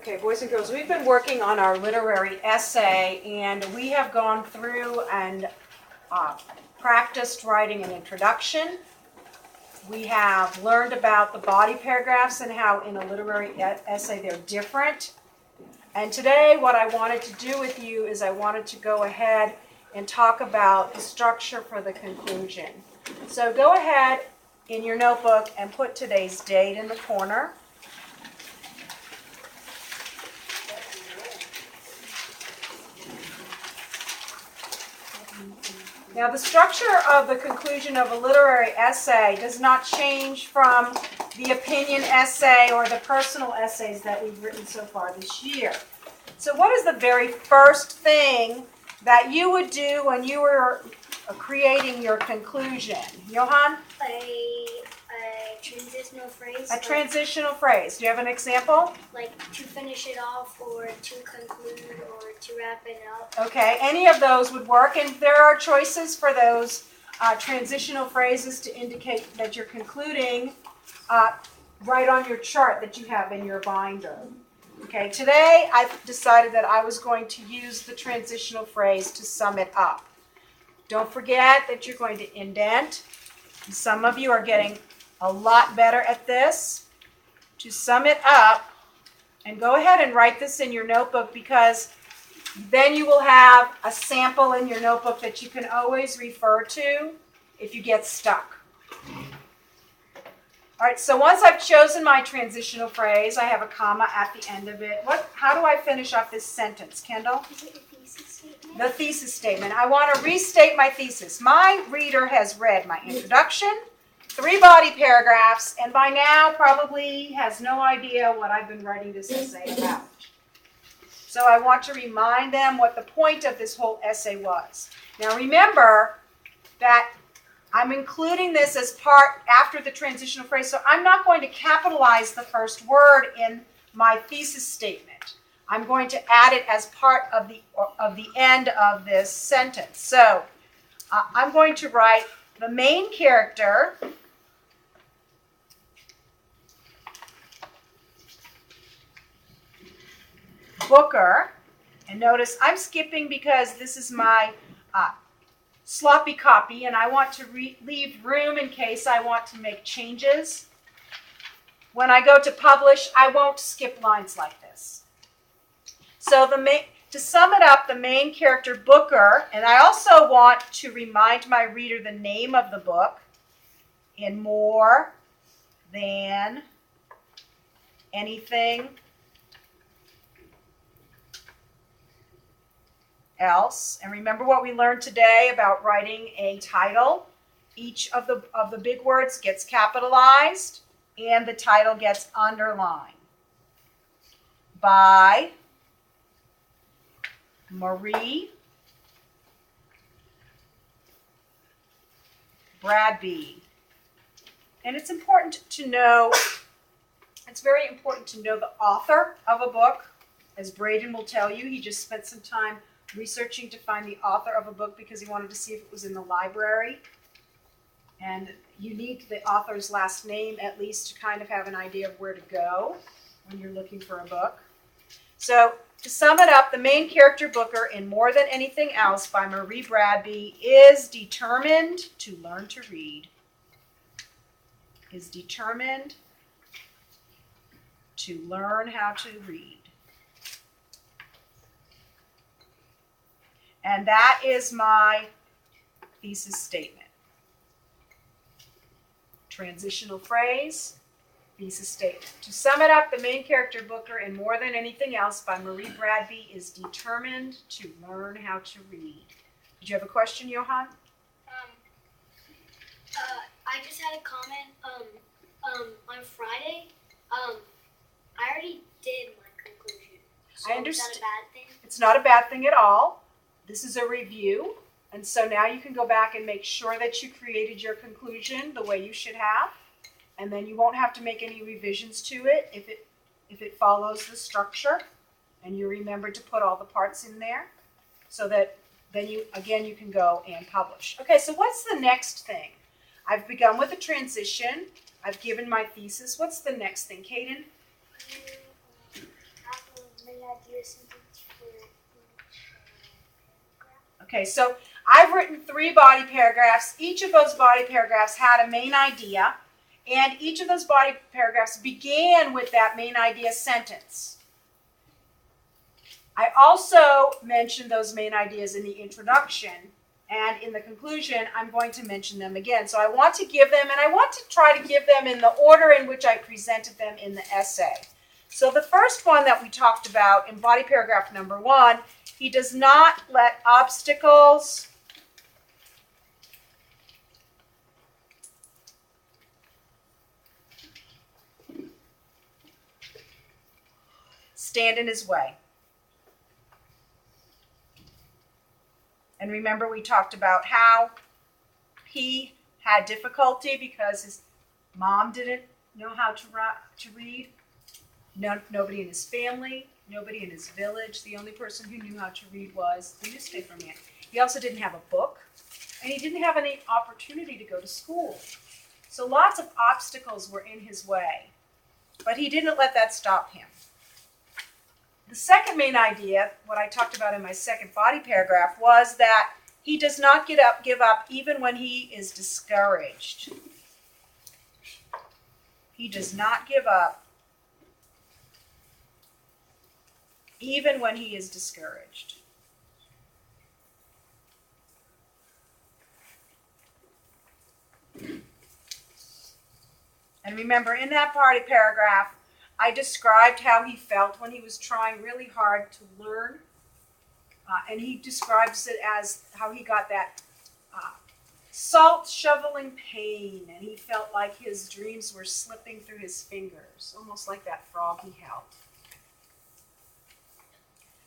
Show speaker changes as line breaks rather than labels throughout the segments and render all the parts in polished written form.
Okay, boys and girls, we've been working on our literary essay, and we have gone through and practiced writing an introduction. We have learned about the body paragraphs and how in a literary essay they're different. And today what I wanted to do with you is I wanted to go ahead and talk about the structure for the conclusion. So go ahead in your notebook and put today's date in the corner. Now, the structure of the conclusion of a literary essay does not change from the opinion essay or the personal essays that we've written so far this year. So what is the very first thing that you would do when you were creating your conclusion? Johan?
A transitional phrase.
A transitional phrase. Do you have an example?
Like to finish it off, or to conclude, or to wrap it up.
Okay, any of those would work, and there are choices for those transitional phrases to indicate that you're concluding right on your chart that you have in your binder. Okay, today I've decided that I was going to use the transitional phrase to sum it up. Don't forget that you're going to indent. Some of you are getting a lot better at this. To sum it up, and go ahead and write this in your notebook, because then you will have a sample in your notebook that you can always refer to if you get stuck. All right, so once I've chosen my transitional phrase, I have a comma at the end of it. How do I finish off this sentence, Kendall?
Is it a thesis statement?
The thesis statement. I want to restate my thesis. My reader has read my introduction, 3 body paragraphs, and by now probably has no idea what I've been writing this essay about. So I want to remind them what the point of this whole essay was. Now remember that I'm including this as part after the transitional phrase, so I'm not going to capitalize the first word in my thesis statement. I'm going to add it as part of the end of this sentence. So I'm going to write the main character Booker, and notice I'm skipping because this is my sloppy copy, and I want to leave room in case I want to make changes. When I go to publish, I won't skip lines like this. So to sum it up, the main character Booker, and I also want to remind my reader the name of the book, in More Than Anything Else. And remember what we learned today about writing a title. Each of the big words gets capitalized and the title gets underlined. By Marie Bradby. And it's important to know, it's very important to know the author of a book. As Braden will tell you, he just spent some time researching to find the author of a book because he wanted to see if it was in the library. And you need the author's last name at least to kind of have an idea of where to go when you're looking for a book. So to sum it up, the main character Booker in More Than Anything Else by Marie Bradby is determined to learn to read. Is determined to learn how to read. And that is my thesis statement. Transitional phrase, thesis statement. To sum it up, the main character Booker in More Than Anything Else by Marie Bradby is determined to learn how to read. Did you have a question, Johan?
I just had a comment. On Friday, I already did my conclusion. So
I understand.
Is that a bad thing?
It's not a bad thing at all. This is a review, and so now you can go back and make sure that you created your conclusion the way you should have, and then you won't have to make any revisions to it if it follows the structure, and you remember to put all the parts in there, so that then you can go and publish. Okay, so what's the next thing? I've begun with a transition. I've given my thesis. What's the next thing, Kaden?
You have idea sentence for each paragraph?
Okay, so I've written 3 body paragraphs. Each of those body paragraphs had a main idea, and each of those body paragraphs began with that main idea sentence. I also mentioned those main ideas in the introduction, and in the conclusion, I'm going to mention them again. So I want to give them, and I want to try to give them in the order in which I presented them in the essay. So the first one that we talked about in body paragraph number 1, he does not let obstacles stand in his way. And remember, we talked about how he had difficulty because his mom didn't know how to read. Nobody in his family, nobody in his village. The only person who knew how to read was the newspaper man. He also didn't have a book, and he didn't have any opportunity to go to school. So lots of obstacles were in his way, but he didn't let that stop him. The second main idea, what I talked about in my second body paragraph, was that he does not give up even when he is discouraged. He does not give up even when he is discouraged. And remember, in that body paragraph, I described how he felt when he was trying really hard to learn. And he describes it as how he got that salt shoveling pain, and he felt like his dreams were slipping through his fingers, almost like that frog he held.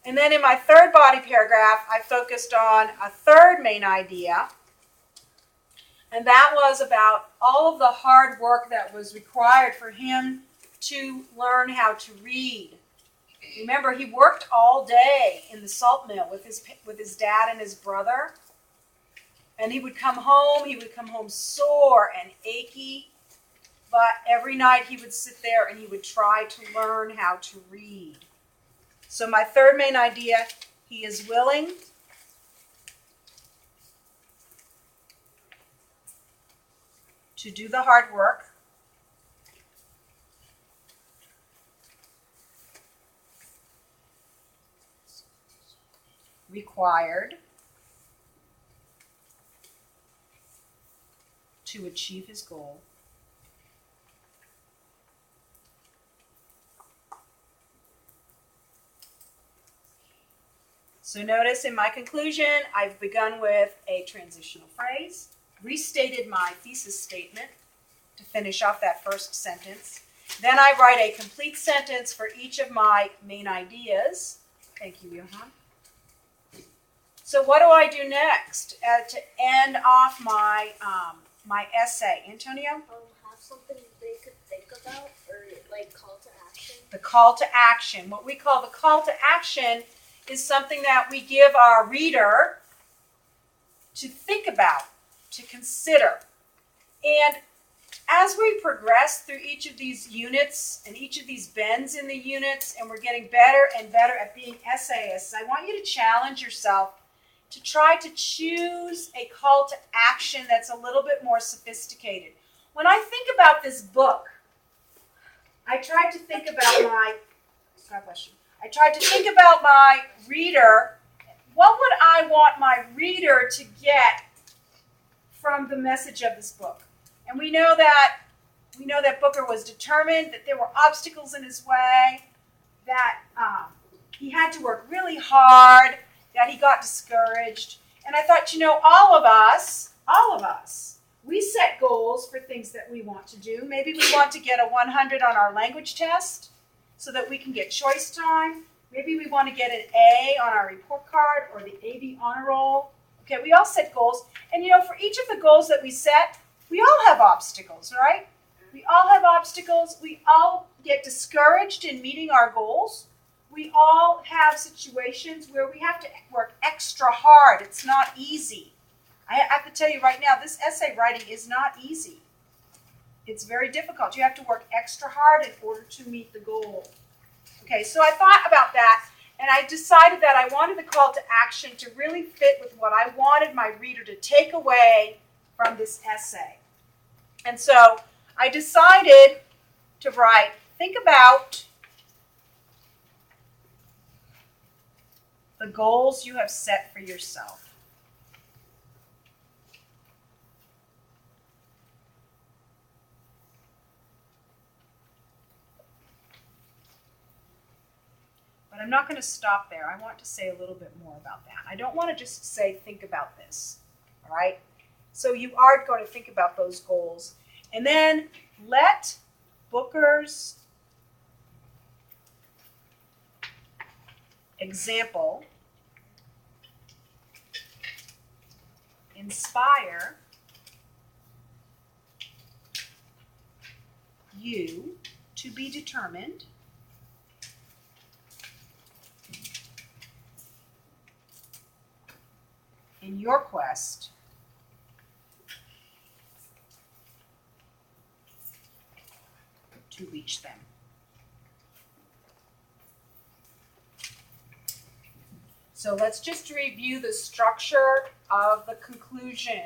And then in my third body paragraph, I focused on a third main idea, and that was about all of the hard work that was required for him to learn how to read. Remember, he worked all day in the salt mill with his dad and his brother. And he would come home sore and achy. But every night he would sit there and he would try to learn how to read. So my third main idea, he is willing to do the hard work. Required to achieve his goal. So notice in my conclusion, I've begun with a transitional phrase, restated my thesis statement to finish off that first sentence. Then I write a complete sentence for each of my main ideas. Thank you, Johan. So what do I do next to end off my my essay? Antonio?
Have something they could think about, or like call to action.
The call to action. What we call the call to action is something that we give our reader to think about, to consider. And as we progress through each of these units and each of these bends in the units, and we're getting better and better at being essayists, I want you to challenge yourself to try to choose a call to action that's a little bit more sophisticated. When I think about this book, I tried to think about my reader. What would I want my reader to get from the message of this book? And we know that Booker was determined, that there were obstacles in his way, that he had to work really hard, that he got discouraged. And I thought, all of us, we set goals for things that we want to do. Maybe we want to get a 100 on our language test so that we can get choice time. Maybe we want to get an A on our report card or the AB honor roll. Okay, we all set goals. And for each of the goals that we set, we all have obstacles, right? We all have obstacles. We all get discouraged in meeting our goals. We all have situations where we have to work extra hard. It's not easy. I have to tell you right now, this essay writing is not easy. It's very difficult. You have to work extra hard in order to meet the goal. Okay, so I thought about that, and I decided that I wanted the call to action to really fit with what I wanted my reader to take away from this essay. And so I decided to write, think about the goals you have set for yourself. But I'm not going to stop there. I want to say a little bit more about that. I don't want to just say, think about this. All right? So you are going to think about those goals. And then let Booker's example inspire you to be determined in your quest to reach them. So let's just review the structure of the conclusion.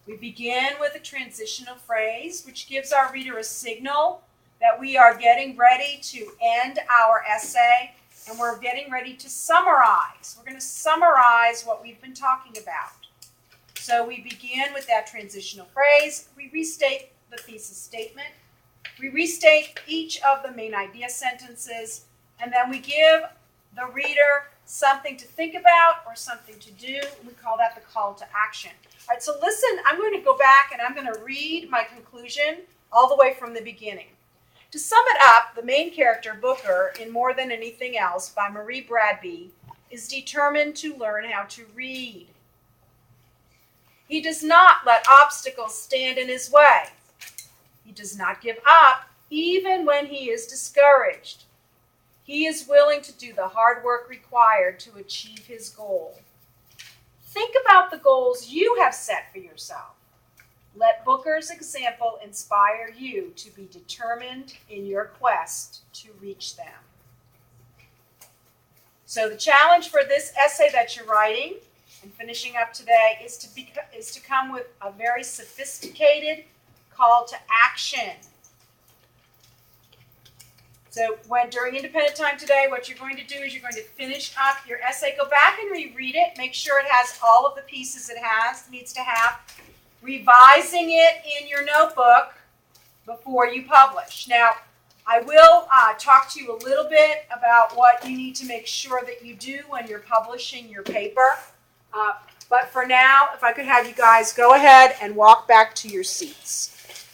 We begin with a transitional phrase, which gives our reader a signal that we are getting ready to end our essay, and we're getting ready to summarize. We're going to summarize what we've been talking about. So we begin with that transitional phrase. We restate the thesis statement. We restate each of the main idea sentences, and then we give the reader something to think about or something to do. We call that the call to action. All right, so listen, I'm going to go back and I'm going to read my conclusion all the way from the beginning. To sum it up, the main character, Booker, in More Than Anything Else by Marie Bradby, is determined to learn how to read. He does not let obstacles stand in his way. He does not give up, even when he is discouraged. He is willing to do the hard work required to achieve his goal. Think about the goals you have set for yourself. Let Booker's example inspire you to be determined in your quest to reach them. So the challenge for this essay that you're writing and finishing up today is to come with a very sophisticated call to action. So during independent time today, what you're going to do is you're going to finish up your essay. Go back and reread it. Make sure it has all of the pieces it needs to have. Revising it in your notebook before you publish. Now, I will talk to you a little bit about what you need to make sure that you do when you're publishing your paper. But for now, if I could have you guys go ahead and walk back to your seats.